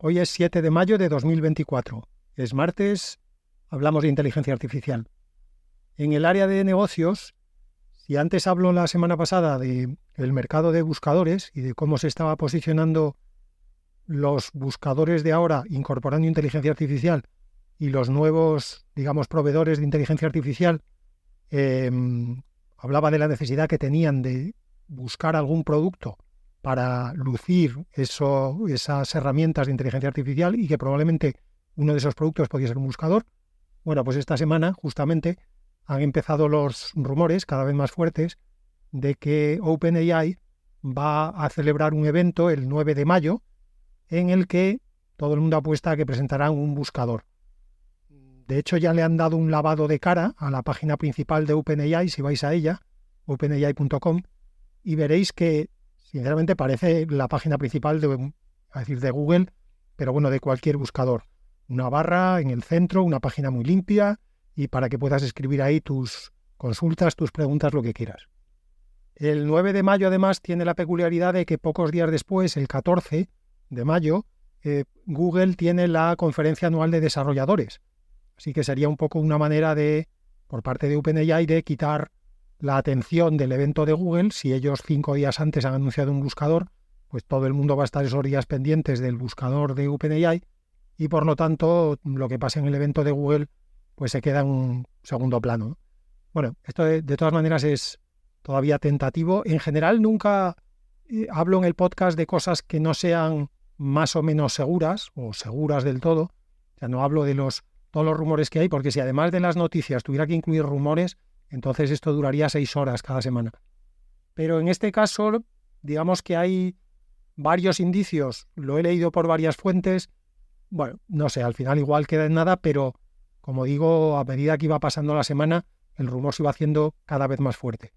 Hoy es 7 de mayo de 2024. Es martes, hablamos de inteligencia artificial. En el área de negocios, si antes hablo la semana pasada del mercado de buscadores y de cómo se estaba posicionando los buscadores de ahora incorporando inteligencia artificial y los nuevos, proveedores de inteligencia artificial, hablaba de la necesidad que tenían de buscar algún producto para lucir esas herramientas de inteligencia artificial y que probablemente uno de esos productos podía ser un buscador. Bueno, pues esta semana justamente han empezado los rumores cada vez más fuertes de que OpenAI va a celebrar un evento el 9 de mayo en el que todo el mundo apuesta a que presentarán un buscador. De hecho, ya le han dado un lavado de cara a la página principal de OpenAI, si vais a ella, openai.com, y veréis que sinceramente parece la página principal de Google, pero bueno, de cualquier buscador. Una barra en el centro, una página muy limpia y para que puedas escribir ahí tus consultas, tus preguntas, lo que quieras. El 9 de mayo además tiene la peculiaridad de que pocos días después, el 14 de mayo, Google tiene la conferencia anual de desarrolladores. Así que sería un poco una manera por parte de OpenAI, de quitar la atención del evento de Google. Si ellos 5 días antes han anunciado un buscador, pues todo el mundo va a estar esos días pendientes del buscador de OpenAI y por lo tanto lo que pasa en el evento de Google pues se queda en un segundo plano, ¿no? Bueno, esto de todas maneras es todavía tentativo. En general nunca hablo en el podcast de cosas que no sean más o menos seguras o seguras del todo. O sea, no hablo de todos los rumores que hay, porque si además de las noticias tuviera que incluir rumores, entonces esto duraría 6 horas cada semana. Pero en este caso, digamos que hay varios indicios, lo he leído por varias fuentes. Bueno, no sé, al final igual queda en nada, pero como digo, a medida que iba pasando la semana, el rumor se iba haciendo cada vez más fuerte.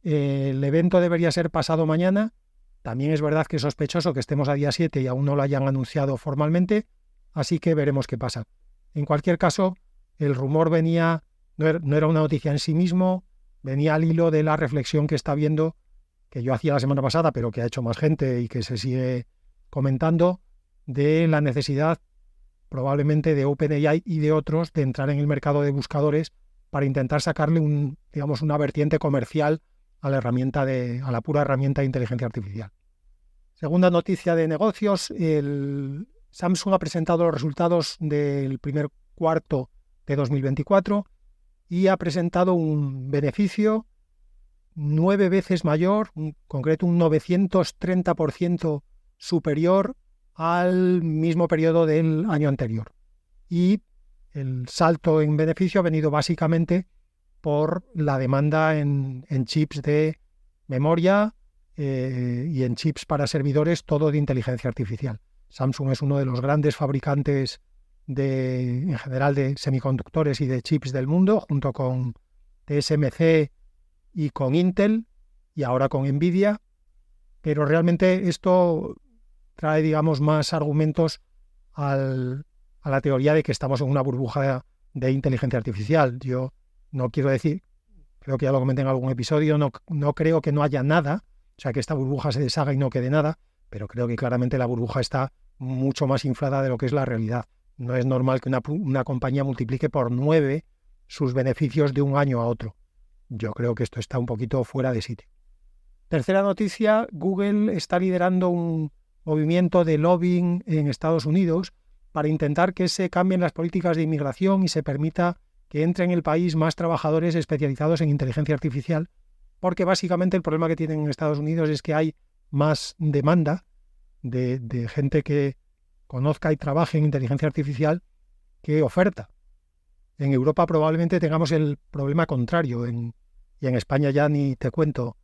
El evento debería ser pasado mañana. También es verdad que es sospechoso que estemos a día 7 y aún no lo hayan anunciado formalmente, así que veremos qué pasa. En cualquier caso, el rumor venía, no era una noticia en sí mismo, venía al hilo de la reflexión que está viendo, que yo hacía la semana pasada, pero que ha hecho más gente y que se sigue comentando, de la necesidad probablemente de OpenAI y de otros de entrar en el mercado de buscadores para intentar sacarle una vertiente comercial a la a la pura herramienta de inteligencia artificial. Segunda noticia de negocios, Samsung ha presentado los resultados del primer cuarto de 2024 y ha presentado un beneficio 9 veces mayor, en concreto un 930% superior al mismo periodo del año anterior. Y el salto en beneficio ha venido básicamente por la demanda en chips de memoria y en chips para servidores, todo de inteligencia artificial. Samsung es uno de los grandes fabricantes en general de semiconductores y de chips del mundo, junto con TSMC y con Intel y ahora con Nvidia, pero realmente esto trae, más argumentos a la teoría de que estamos en una burbuja de inteligencia artificial. Yo no quiero decir, creo que ya lo comenté en algún episodio, no creo que no haya nada, o sea, que esta burbuja se deshaga y no quede nada, pero creo que claramente la burbuja está mucho más inflada de lo que es la realidad. No es normal que una compañía multiplique por 9 sus beneficios de un año a otro. Yo creo que esto está un poquito fuera de sitio. Tercera noticia, Google está liderando un movimiento de lobbying en Estados Unidos para intentar que se cambien las políticas de inmigración y se permita que entren en el país más trabajadores especializados en inteligencia artificial, porque básicamente el problema que tienen en Estados Unidos es que hay más demanda de gente que conozca y trabaje en inteligencia artificial que oferta. En Europa probablemente tengamos el problema contrario, y en España ya ni te cuento.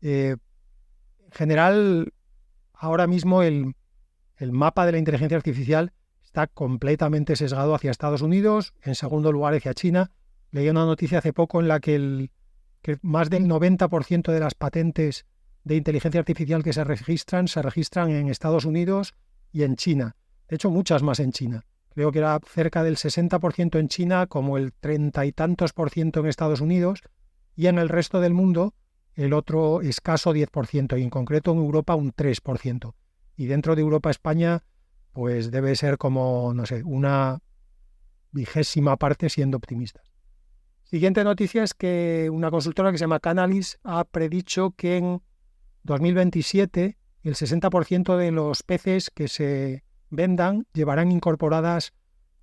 En general, ahora mismo el mapa de la inteligencia artificial está completamente sesgado hacia Estados Unidos, en segundo lugar hacia China. Leí una noticia hace poco en la que más del 90% de las patentes de inteligencia artificial que se registran en Estados Unidos y en China. De hecho, muchas más en China. Creo que era cerca del 60% en China, como el 30 y tantos % en Estados Unidos, y en el resto del mundo el otro escaso 10%, y en concreto en Europa un 3%. Y dentro de Europa, España, pues debe ser como, no sé, una 20ª parte siendo optimistas. Siguiente noticia es que una consultora que se llama Canalys ha predicho que en 2027 el 60% de los peces que se vendan llevarán incorporadas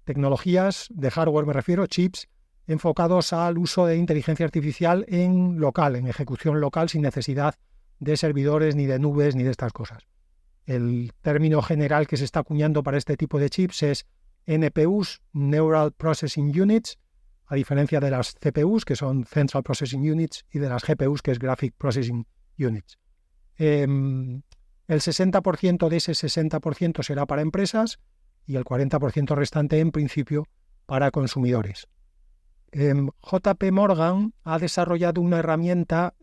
tecnologías de hardware, me refiero, chips, enfocados al uso de inteligencia artificial en local, en ejecución local, sin necesidad de servidores, ni de nubes, ni de estas cosas. El término general que se está acuñando para este tipo de chips es NPUs, Neural Processing Units, a diferencia de las CPUs, que son Central Processing Units, y de las GPUs, que es Graphic Processing Units. El 60% de ese 60% será para empresas y el 40% restante, en principio, para consumidores. JP Morgan ha desarrollado una herramienta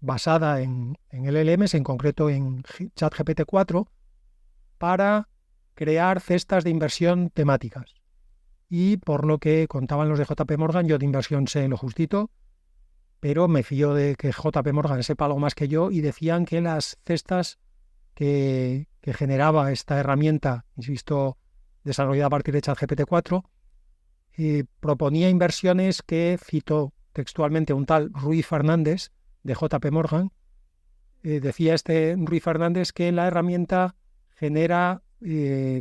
basada en LLMs, en concreto en ChatGPT-4, para crear cestas de inversión temáticas. Y por lo que contaban los de JP Morgan, yo de inversión sé lo justito, pero me fío de que JP Morgan sepa algo más que yo, y decían que las cestas que generaba esta herramienta, insisto, desarrollada a partir de ChatGPT-4, proponía inversiones que citó textualmente un tal Rui Fernández de JP Morgan. Decía este Rui Fernández que la herramienta genera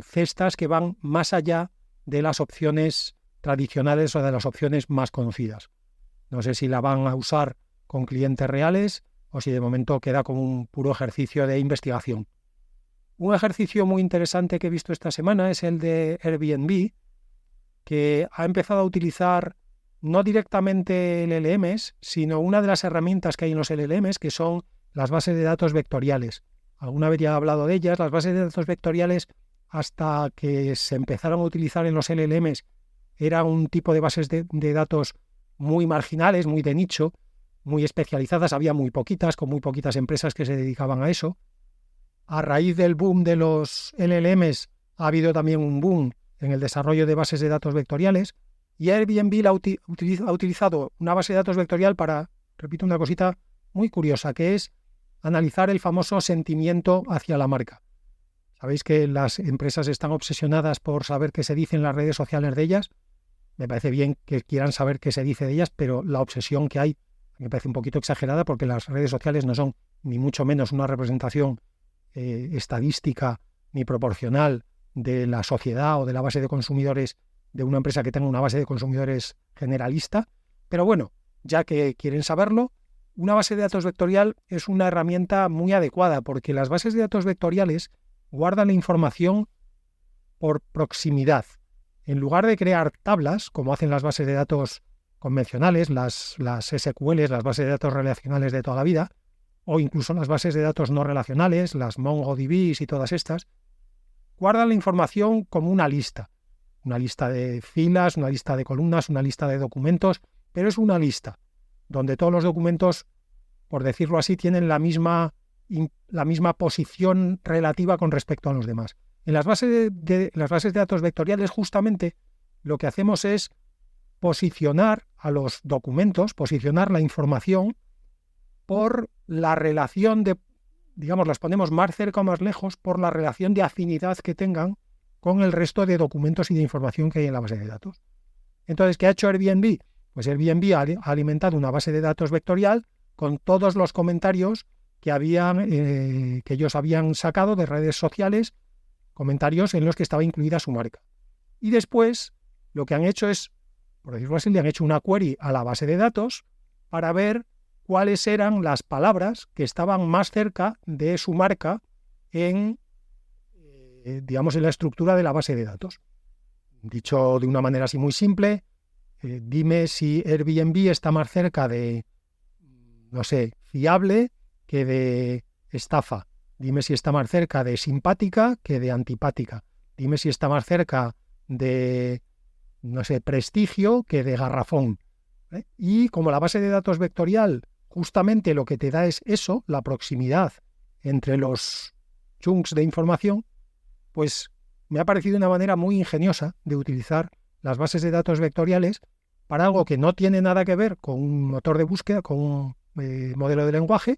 cestas que van más allá de las opciones tradicionales o de las opciones más conocidas. No sé si la van a usar con clientes reales o si de momento queda como un puro ejercicio de investigación. Un ejercicio muy interesante que he visto esta semana es el de Airbnb, que ha empezado a utilizar no directamente LLMs, sino una de las herramientas que hay en los LLMs, que son las bases de datos vectoriales. Alguna vez ya he hablado de ellas. Las bases de datos vectoriales, hasta que se empezaron a utilizar en los LLMs, era un tipo de bases de datos muy marginales, muy de nicho, muy especializadas. Había muy poquitas, con muy poquitas empresas que se dedicaban a eso. A raíz del boom de los LLMs ha habido también un boom en el desarrollo de bases de datos vectoriales, y Airbnb ha utilizado una base de datos vectorial para, repito, una cosita muy curiosa, que es analizar el famoso sentimiento hacia la marca. Sabéis que las empresas están obsesionadas por saber qué se dice en las redes sociales de ellas. Me parece bien que quieran saber qué se dice de ellas, pero la obsesión que hay me parece un poquito exagerada, porque las redes sociales no son ni mucho menos una representación estadística ni proporcional de la sociedad o de la base de consumidores de una empresa que tenga una base de consumidores generalista. Pero bueno, ya que quieren saberlo, una base de datos vectorial es una herramienta muy adecuada, porque las bases de datos vectoriales guardan la información por proximidad. En lugar de crear tablas, como hacen las bases de datos convencionales, las SQLs, las bases de datos relacionales de toda la vida, o incluso las bases de datos no relacionales, las MongoDBs y todas estas, guardan la información como una lista de filas, una lista de columnas, una lista de documentos, pero es una lista donde todos los documentos, por decirlo así, tienen la misma posición relativa con respecto a los demás. En las bases de datos vectoriales, justamente lo que hacemos es posicionar a los documentos, posicionar la información por la relación de, digamos, las ponemos más cerca o más lejos por la relación de afinidad que tengan con el resto de documentos y de información que hay en la base de datos. Entonces, ¿qué ha hecho Airbnb? Pues Airbnb ha alimentado una base de datos vectorial con todos los comentarios que ellos habían sacado de redes sociales, comentarios en los que estaba incluida su marca. Y después, lo que han hecho es, por decirlo así, le han hecho una query a la base de datos para ver cuáles eran las palabras que estaban más cerca de su marca en la estructura de la base de datos. Dicho de una manera así muy simple, dime si Airbnb está más cerca de, no sé, fiable que de estafa. Dime si está más cerca de simpática que de antipática. Dime si está más cerca de, no sé, prestigio que de garrafón. Y como la base de datos vectorial justamente lo que te da es eso, la proximidad entre los chunks de información, pues me ha parecido una manera muy ingeniosa de utilizar las bases de datos vectoriales para algo que no tiene nada que ver con un motor de búsqueda, con un modelo de lenguaje,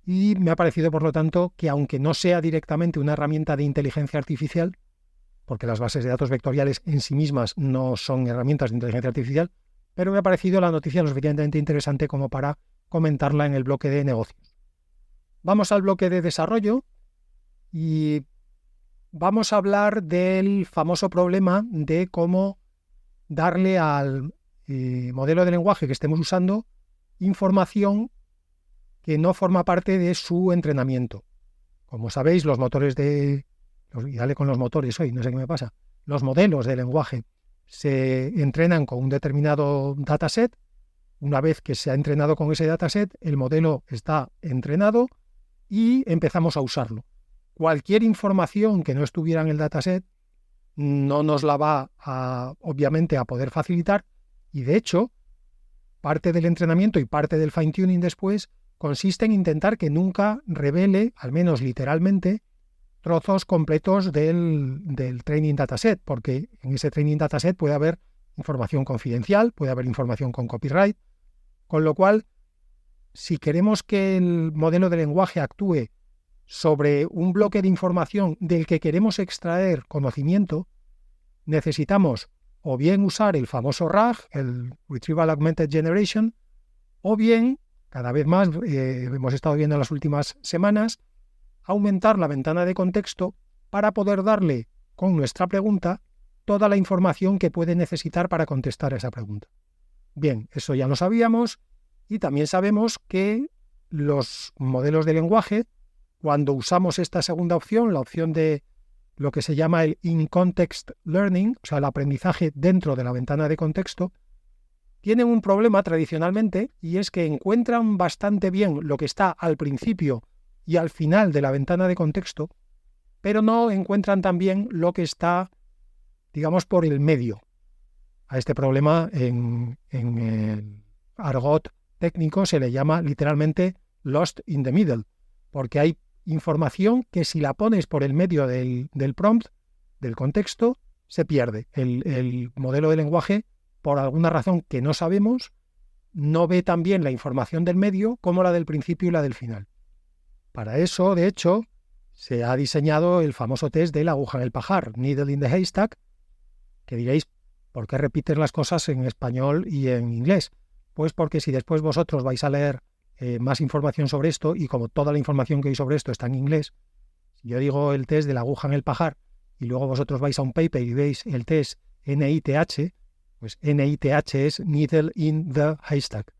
y me ha parecido, por lo tanto, que aunque no sea directamente una herramienta de inteligencia artificial, porque las bases de datos vectoriales en sí mismas no son herramientas de inteligencia artificial, pero me ha parecido la noticia lo suficientemente interesante como para comentarla en el bloque de negocios. Vamos al bloque de desarrollo y vamos a hablar del famoso problema de cómo darle al modelo de lenguaje que estemos usando información que no forma parte de su entrenamiento. Como sabéis, los motores y dale con los motores hoy, no sé qué me pasa, los modelos de lenguaje se entrenan con un determinado dataset. Una vez que se ha entrenado con ese dataset, el modelo está entrenado y empezamos a usarlo. Cualquier información que no estuviera en el dataset no nos la va obviamente a poder facilitar, y de hecho parte del entrenamiento y parte del fine-tuning después consiste en intentar que nunca revele, al menos literalmente, trozos completos del training dataset, porque en ese training dataset puede haber información confidencial, puede haber información con copyright, con lo cual, si queremos que el modelo de lenguaje actúe sobre un bloque de información del que queremos extraer conocimiento, necesitamos o bien usar el famoso RAG, el Retrieval Augmented Generation, o bien, cada vez más, hemos estado viendo en las últimas semanas, aumentar la ventana de contexto para poder darle con nuestra pregunta toda la información que puede necesitar para contestar a esa pregunta. Bien, eso ya lo sabíamos, y también sabemos que los modelos de lenguaje, cuando usamos esta segunda opción, la opción de lo que se llama el in-context learning, o sea, el aprendizaje dentro de la ventana de contexto, tienen un problema tradicionalmente, y es que encuentran bastante bien lo que está al principio y al final de la ventana de contexto, pero no encuentran tan bien lo que está, digamos, por el medio. A este problema en el argot técnico se le llama literalmente lost in the middle, porque hay información que si la pones por el medio del prompt, del contexto, se pierde. El modelo de lenguaje, por alguna razón que no sabemos, no ve tan bien la información del medio como la del principio y la del final. Para eso, de hecho, se ha diseñado el famoso test de la aguja en el pajar, Needle in the Haystack, que diréis, ¿por qué repites las cosas en español y en inglés? Pues porque si después vosotros vais a leer más información sobre esto, y como toda la información que hay sobre esto está en inglés, si yo digo el test de la aguja en el pajar y luego vosotros vais a un paper y veis el test NITH, pues NITH es Needle in the Haystack.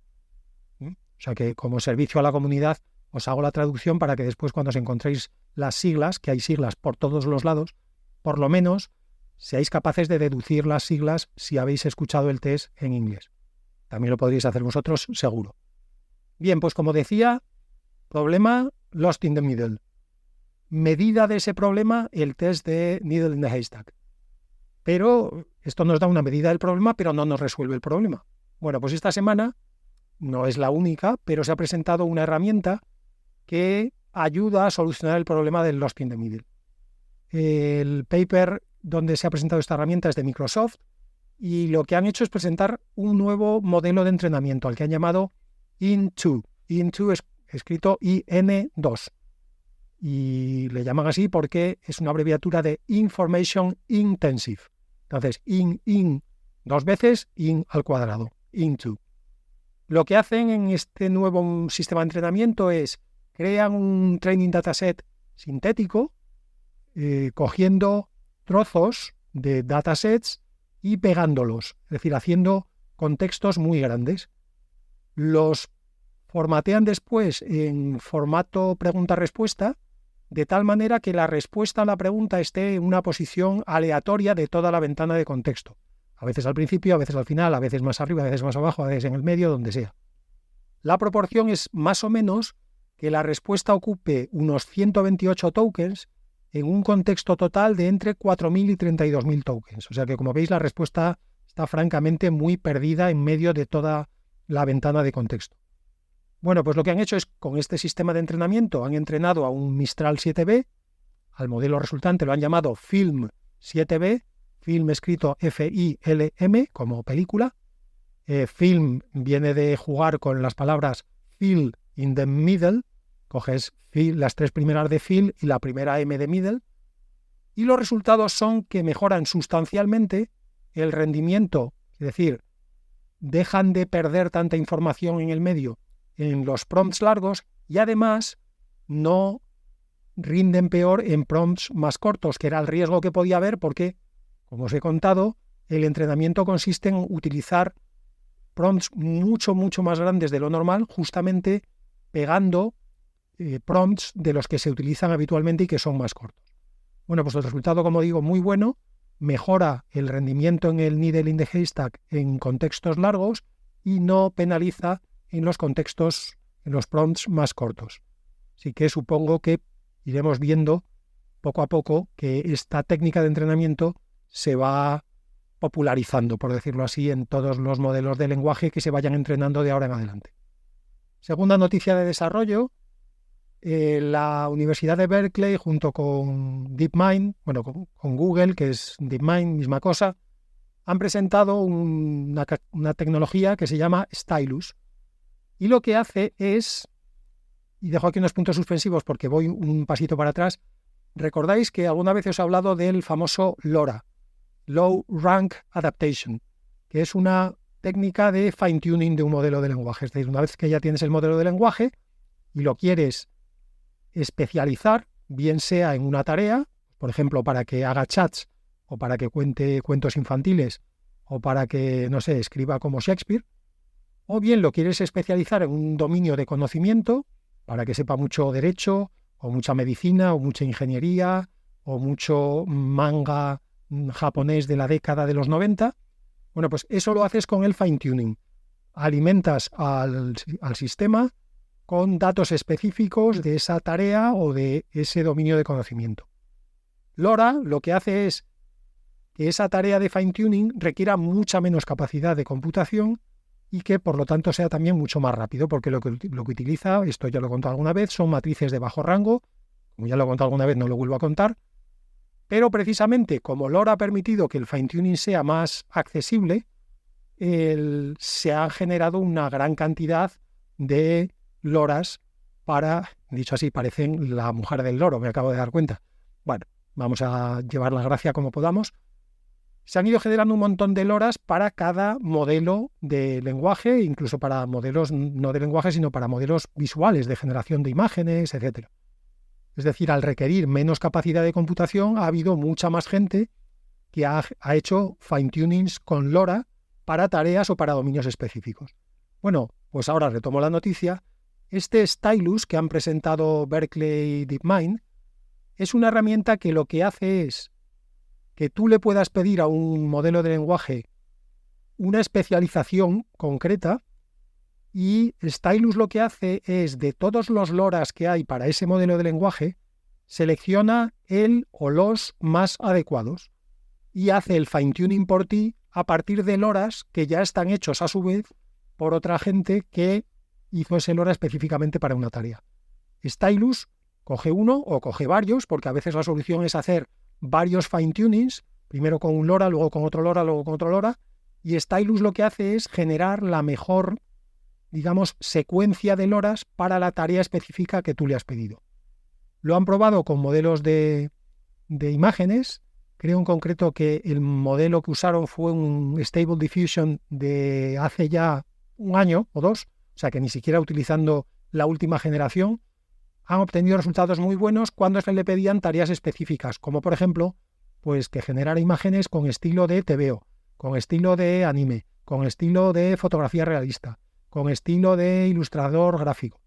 O sea que como servicio a la comunidad os hago la traducción para que después cuando os encontréis las siglas, que hay siglas por todos los lados, por lo menos seáis capaces de deducir las siglas si habéis escuchado el test en inglés. También lo podríais hacer vosotros, seguro. Bien, pues como decía, problema lost in the middle. Medida de ese problema, el test de Needle in the Haystack. Pero esto nos da una medida del problema, pero no nos resuelve el problema. Bueno, pues esta semana, no es la única, pero se ha presentado una herramienta que ayuda a solucionar el problema del lost in the middle. El paper donde se ha presentado esta herramienta es de Microsoft, y lo que han hecho es presentar un nuevo modelo de entrenamiento al que han llamado IN2. IN2 es escrito IN2. Y le llaman así porque es una abreviatura de Information Intensive. Entonces, in dos veces, in al cuadrado, IN2. Lo que hacen en este nuevo sistema de entrenamiento es crean un training dataset sintético, cogiendo trozos de datasets y pegándolos, es decir, haciendo contextos muy grandes. Los formatean después en formato pregunta-respuesta, de tal manera que la respuesta a la pregunta esté en una posición aleatoria de toda la ventana de contexto. A veces al principio, a veces al final, a veces más arriba, a veces más abajo, a veces en el medio, donde sea. La proporción es más o menos que la respuesta ocupe unos 128 tokens en un contexto total de entre 4.000 y 32.000 tokens. O sea que, como veis, la respuesta está francamente muy perdida en medio de toda la ventana de contexto. Bueno, pues lo que han hecho es, con este sistema de entrenamiento, han entrenado a un Mistral 7B, al modelo resultante lo han llamado Film 7B, Film escrito F-I-L-M, como película. Film viene de jugar con las palabras fill in the middle, coges las tres primeras de fill y la primera M de middle, Y los resultados son que mejoran sustancialmente el rendimiento, es decir, dejan de perder tanta información en el medio en los prompts largos y además no rinden peor en prompts más cortos, que era el riesgo que podía haber porque, como os he contado, el entrenamiento consiste en utilizar prompts mucho más grandes de lo normal, justamente pegando prompts de los que se utilizan habitualmente y que son más cortos. Bueno, pues el resultado, como digo, muy bueno, mejora el rendimiento en el needle in the haystack en contextos largos y no penaliza en los contextos, en los prompts más cortos. Así que supongo que iremos viendo poco a poco que esta técnica de entrenamiento se va popularizando, por decirlo así, en todos los modelos de lenguaje que se vayan entrenando de ahora en adelante. Segunda noticia de desarrollo, la Universidad de Berkeley junto con DeepMind, bueno, con Google, que es DeepMind, misma cosa, han presentado una tecnología que se llama Stylus. Y lo que hace es, y dejo aquí unos puntos suspensivos porque voy un pasito para atrás, recordáis que alguna vez os he hablado del famoso LoRA, Low Rank Adaptation, que es una técnica de fine-tuning de un modelo de lenguaje. Es decir, una vez que ya tienes el modelo de lenguaje y lo quieres especializar, bien sea en una tarea, por ejemplo, para que haga chats o para que cuente cuentos infantiles o para que, no sé, escriba como Shakespeare, o bien lo quieres especializar en un dominio de conocimiento para que sepa mucho derecho o mucha medicina o mucha ingeniería o mucho manga japonés de la década de los 90. Bueno, pues eso lo haces con el fine-tuning. Alimentas al sistema con datos específicos de esa tarea o de ese dominio de conocimiento. LoRA lo que hace es que esa tarea de fine-tuning requiera mucha menos capacidad de computación y que por lo tanto sea también mucho más rápido, porque lo que utiliza, esto ya lo he contado alguna vez, son matrices de bajo rango, como ya lo he contado alguna vez, no lo vuelvo a contar, pero precisamente como LoRA ha permitido que el fine-tuning sea más accesible, se ha generado una gran cantidad de loras para, dicho así, parecen la mujer del loro, me acabo de dar cuenta. Bueno, vamos a llevar la gracia como podamos. Se han ido generando un montón de loras para cada modelo de lenguaje, incluso para modelos no de lenguaje, sino para modelos visuales de generación de imágenes, etc. Es decir, al requerir menos capacidad de computación, ha habido mucha más gente que ha hecho fine-tunings con LoRa para tareas o para dominios específicos. Bueno, pues ahora retomo la noticia. Este Stylus que han presentado Berkeley y DeepMind es una herramienta que lo que hace es que tú le puedas pedir a un modelo de lenguaje una especialización concreta y Stylus lo que hace es, de todos los loras que hay para ese modelo de lenguaje, selecciona el o los más adecuados y hace el fine-tuning por ti a partir de loras que ya están hechos a su vez por otra gente que hizo ese LoRa específicamente para una tarea. Stylus coge uno o coge varios, porque a veces la solución es hacer varios fine-tunings, primero con un LoRa, luego con otro LoRa, luego con otro LoRa, y Stylus lo que hace es generar la mejor, digamos, secuencia de loras para la tarea específica que tú le has pedido. Lo han probado con modelos de imágenes. Creo en concreto que el modelo que usaron fue un Stable Diffusion de hace ya un año o dos, o sea que ni siquiera utilizando la última generación, han obtenido resultados muy buenos cuando se le pedían tareas específicas, como por ejemplo, pues que generara imágenes con estilo de TVO, con estilo de anime, con estilo de fotografía realista, con estilo de ilustrador gráfico.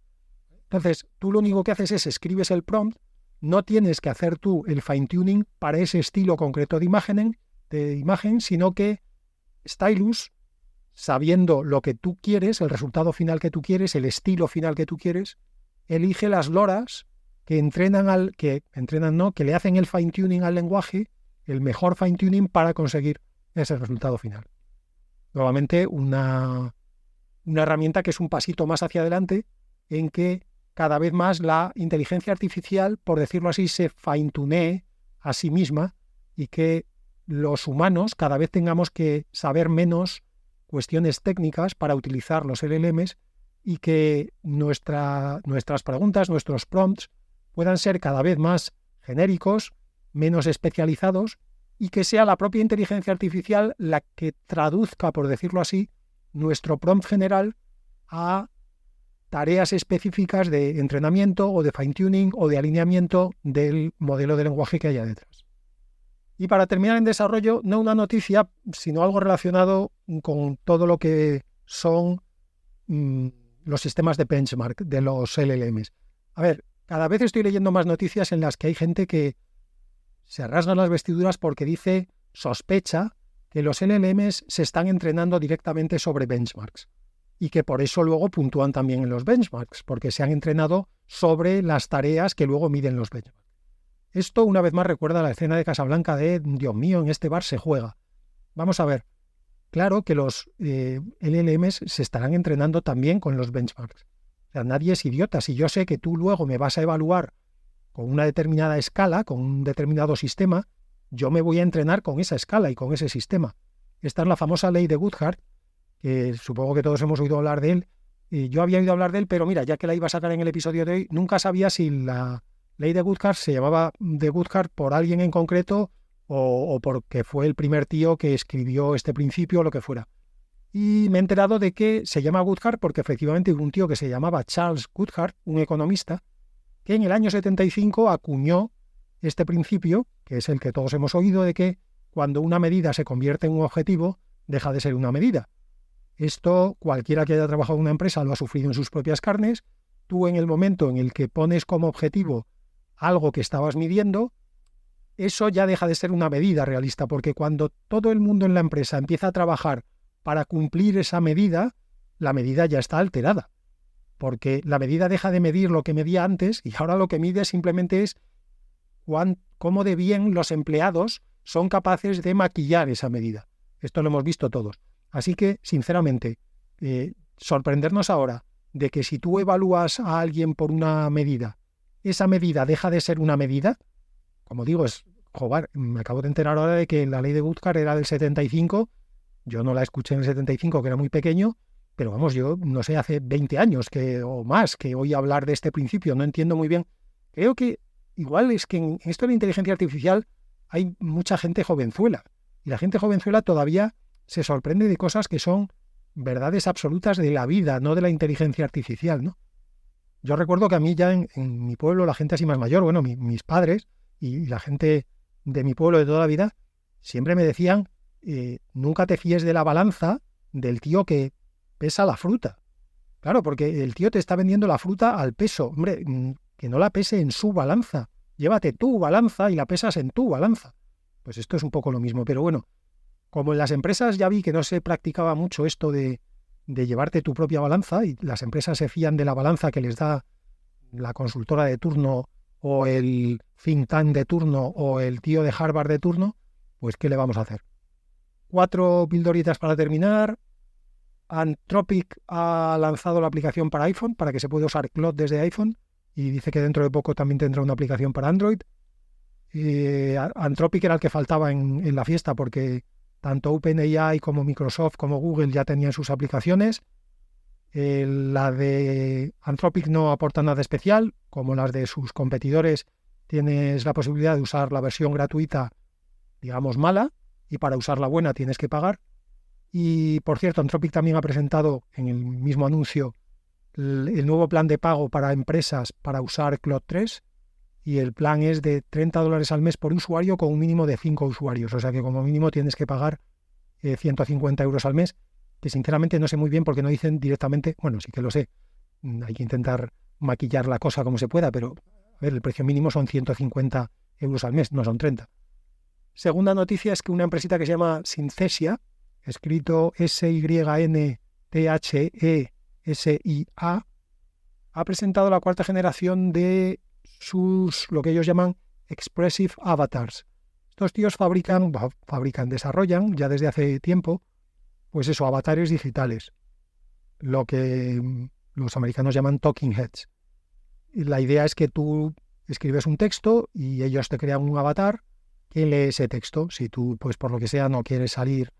Entonces, tú lo único que haces es escribes el prompt, no tienes que hacer tú el fine-tuning para ese estilo concreto de imagen, sino que Stylus, sabiendo lo que tú quieres, el resultado final que tú quieres, el estilo final que tú quieres, elige las loras que que le hacen el fine-tuning al lenguaje, el mejor fine-tuning para conseguir ese resultado final. Nuevamente, una herramienta que es un pasito más hacia adelante en que cada vez más la inteligencia artificial, por decirlo así, se fine-tunee a sí misma y que los humanos cada vez tengamos que saber menos cuestiones técnicas para utilizar los LLMs y que nuestras preguntas, nuestros prompts puedan ser cada vez más genéricos menos especializados y que sea la propia inteligencia artificial la que traduzca, por decirlo así, nuestro prompt general a tareas específicas de entrenamiento o de fine-tuning o de alineamiento del modelo de lenguaje que haya detrás. Y para terminar en desarrollo, no una noticia, sino algo relacionado con todo lo que son los sistemas de benchmark de los LLMs. A ver, cada vez estoy leyendo más noticias en las que hay gente que se rasga las vestiduras porque sospecha que los LLMs se están entrenando directamente sobre benchmarks y que por eso luego puntúan también en los benchmarks, porque se han entrenado sobre las tareas que luego miden los benchmarks. Esto una vez más recuerda a la escena de Casablanca de Dios mío, en este bar se juega. Vamos a ver, claro que los LLMs se estarán entrenando también con los benchmarks. O sea, nadie es idiota. Si yo sé que tú luego me vas a evaluar con una determinada escala, con un determinado sistema, yo me voy a entrenar con esa escala y con ese sistema. Esta es la famosa ley de Goodhart, que supongo que todos hemos oído hablar de él. Yo había oído hablar de él, pero mira, ya que la iba a sacar en el episodio de hoy, nunca sabía si la ley de Goodhart se llamaba de Goodhart por alguien en concreto o porque fue el primer tío que escribió este principio o lo que fuera. Y me he enterado de que se llama Goodhart porque efectivamente hubo un tío que se llamaba Charles Goodhart, un economista, que en el año 75 acuñó este principio, que es el que todos hemos oído, de que cuando una medida se convierte en un objetivo, deja de ser una medida. Esto cualquiera que haya trabajado en una empresa lo ha sufrido en sus propias carnes. Tú en el momento en el que pones como objetivo algo que estabas midiendo, eso ya deja de ser una medida realista, porque cuando todo el mundo en la empresa empieza a trabajar para cumplir esa medida, la medida ya está alterada, porque la medida deja de medir lo que medía antes y ahora lo que mide simplemente es cómo de bien los empleados son capaces de maquillar esa medida. Esto lo hemos visto todos. Así que, sinceramente, sorprendernos ahora de que si tú evalúas a alguien por una medida, esa medida deja de ser una medida, como digo, me acabo de enterar ahora de que la ley de Goodhart era del 75, yo no la escuché en el 75, que era muy pequeño, pero vamos, yo no sé, hace 20 años o más que oí hablar de este principio, no entiendo muy bien. Creo que igual es que en esto de la inteligencia artificial hay mucha gente jovenzuela, y la gente jovenzuela todavía se sorprende de cosas que son verdades absolutas de la vida, no de la inteligencia artificial, ¿no? Yo recuerdo que a mí ya en mi pueblo, la gente así más mayor, bueno, mis padres y la gente de mi pueblo de toda la vida, siempre me decían, nunca te fíes de la balanza del tío que pesa la fruta. Claro, porque el tío te está vendiendo la fruta al peso. Hombre, que no la pese en su balanza. Llévate tu balanza y la pesas en tu balanza. Pues esto es un poco lo mismo, pero bueno, como en las empresas ya vi que no se practicaba mucho esto de llevarte tu propia balanza y las empresas se fían de la balanza que les da la consultora de turno o el think tank de turno o el tío de Harvard de turno, pues ¿qué le vamos a hacer? 4 pildoritas para terminar. Anthropic ha lanzado la aplicación para iPhone, para que se pueda usar Claude desde iPhone, y dice que dentro de poco también tendrá una aplicación para Android. Anthropic era el que faltaba en la fiesta, porque tanto OpenAI como Microsoft como Google ya tenían sus aplicaciones. La de Anthropic no aporta nada especial, como las de sus competidores tienes la posibilidad de usar la versión gratuita, digamos mala, y para usar la buena tienes que pagar. Y por cierto, Anthropic también ha presentado en el mismo anuncio el nuevo plan de pago para empresas para usar Claude 3, y el plan es de $30 al mes por usuario con un mínimo de 5 usuarios, o sea que como mínimo tienes que pagar 150 euros al mes, que sinceramente no sé muy bien porque no dicen directamente, bueno, sí que lo sé, hay que intentar maquillar la cosa como se pueda, pero a ver, el precio mínimo son 150 euros al mes, no son 30. Segunda noticia es que una empresita que se llama Synthesia, escrito SYNTHESIA, ha presentado la 4ª generación de lo que ellos llaman Expressive Avatars. Estos tíos desarrollan ya desde hace tiempo, pues eso, avatares digitales, lo que los americanos llaman talking heads. Y la idea es que tú escribes un texto y ellos te crean un avatar que lee ese texto. Si tú, pues por lo que sea, no quieres salir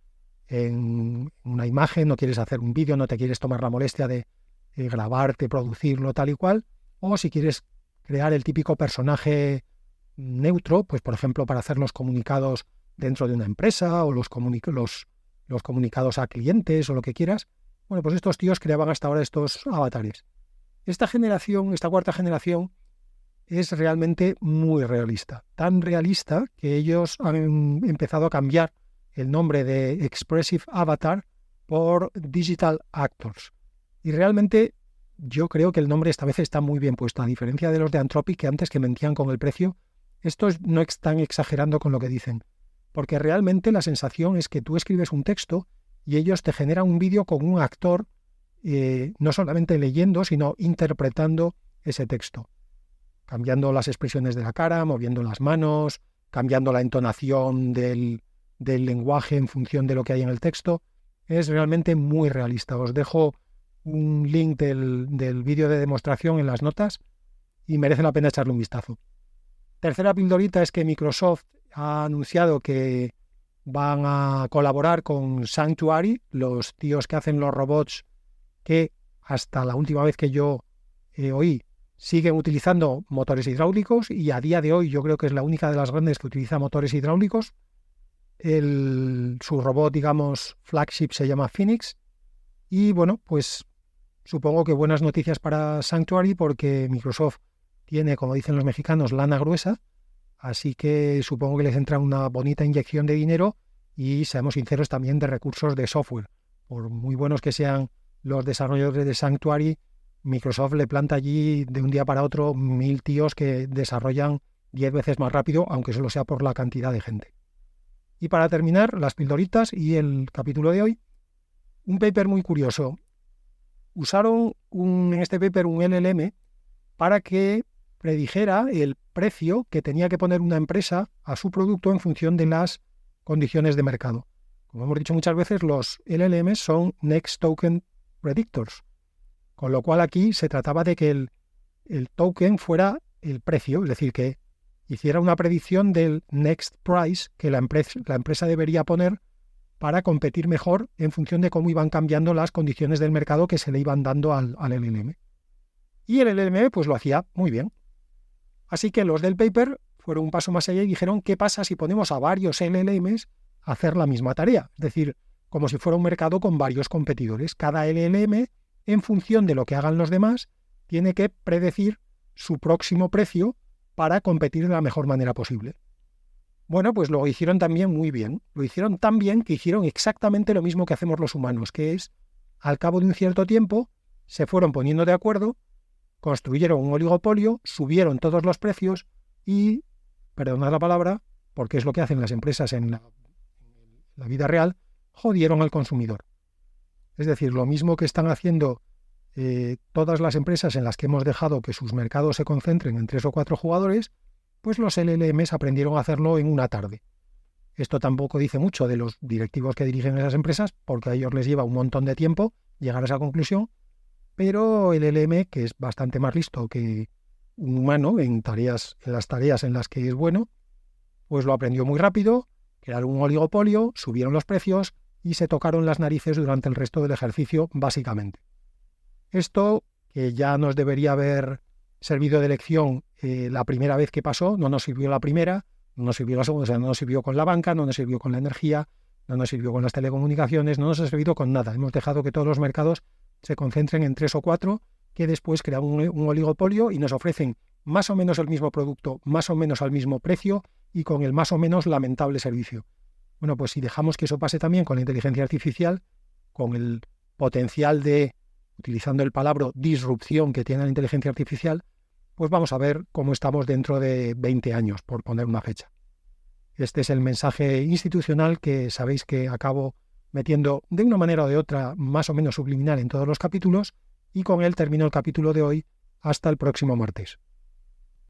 en una imagen, no quieres hacer un vídeo, no te quieres tomar la molestia de grabarte, producirlo tal y cual, o si quieres crear el típico personaje neutro, pues por ejemplo para hacer los comunicados dentro de una empresa o los comunicados a clientes o lo que quieras. Bueno, pues estos tíos creaban hasta ahora estos avatares. Esta cuarta generación, es realmente muy realista. Tan realista que ellos han empezado a cambiar el nombre de Expressive Avatar por Digital Actors. Y realmente yo creo que el nombre esta vez está muy bien puesto, a diferencia de los de Anthropic, que antes que mentían con el precio. Estos no están exagerando con lo que dicen, porque realmente la sensación es que tú escribes un texto y ellos te generan un vídeo con un actor, no solamente leyendo, sino interpretando ese texto, cambiando las expresiones de la cara, moviendo las manos, cambiando la entonación del lenguaje en función de lo que hay en el texto. Es realmente muy realista. Os dejo un link del vídeo de demostración en las notas y merece la pena echarle un vistazo. Tercera pildorita es que Microsoft ha anunciado que van a colaborar con Sanctuary, los tíos que hacen los robots que hasta la última vez que yo oí siguen utilizando motores hidráulicos, y a día de hoy yo creo que es la única de las grandes que utiliza motores hidráulicos. Su robot, digamos, flagship se llama Phoenix. Y bueno, pues supongo que buenas noticias para Sanctuary, porque Microsoft tiene, como dicen los mexicanos, lana gruesa, así que supongo que les entra una bonita inyección de dinero y, seamos sinceros, también de recursos de software. Por muy buenos que sean los desarrolladores de Sanctuary, Microsoft le planta allí de un día para otro 1000 tíos que desarrollan 10 veces más rápido, aunque solo sea por la cantidad de gente. Y para terminar, las pildoritas y el capítulo de hoy, un paper muy curioso. Usaron en este paper un LLM para que predijera el precio que tenía que poner una empresa a su producto en función de las condiciones de mercado. Como hemos dicho muchas veces, los LLM son Next Token Predictors, con lo cual aquí se trataba de que el token fuera el precio, es decir, que hiciera una predicción del next price que la empresa debería poner para competir mejor en función de cómo iban cambiando las condiciones del mercado que se le iban dando al LLM. Y el LLM pues lo hacía muy bien. Así que los del paper fueron un paso más allá y dijeron: ¿qué pasa si ponemos a varios LLMs a hacer la misma tarea? Es decir, como si fuera un mercado con varios competidores. Cada LLM, en función de lo que hagan los demás, tiene que predecir su próximo precio para competir de la mejor manera posible. Bueno, pues lo hicieron también muy bien. Lo hicieron tan bien que hicieron exactamente lo mismo que hacemos los humanos, que es, al cabo de un cierto tiempo, se fueron poniendo de acuerdo, construyeron un oligopolio, subieron todos los precios y, perdonad la palabra, porque es lo que hacen las empresas en la vida real, jodieron al consumidor. Es decir, lo mismo que están haciendo todas las empresas en las que hemos dejado que sus mercados se concentren en 3 o 4 jugadores, pues los LLMs aprendieron a hacerlo en una tarde. Esto tampoco dice mucho de los directivos que dirigen esas empresas, porque a ellos les lleva un montón de tiempo llegar a esa conclusión, pero el LLM, que es bastante más listo que un humano en las tareas en las que es bueno, pues lo aprendió muy rápido, crearon un oligopolio, subieron los precios y se tocaron las narices durante el resto del ejercicio, básicamente. Esto, que ya nos debería haber servido de lección la primera vez que pasó, no nos sirvió la primera, no nos sirvió la segunda, o sea, no nos sirvió con la banca, no nos sirvió con la energía, no nos sirvió con las telecomunicaciones, no nos ha servido con nada. Hemos dejado que todos los mercados se concentren en 3 o 4, que después crean un oligopolio y nos ofrecen más o menos el mismo producto, más o menos al mismo precio y con el más o menos lamentable servicio. Bueno, pues si dejamos que eso pase también con la inteligencia artificial, con el potencial de, utilizando el palabra disrupción que tiene la inteligencia artificial, pues vamos a ver cómo estamos dentro de 20 años, por poner una fecha. Este es el mensaje institucional que sabéis que acabo metiendo de una manera o de otra, más o menos subliminal, en todos los capítulos, y con él termino el capítulo de hoy. Hasta el próximo martes.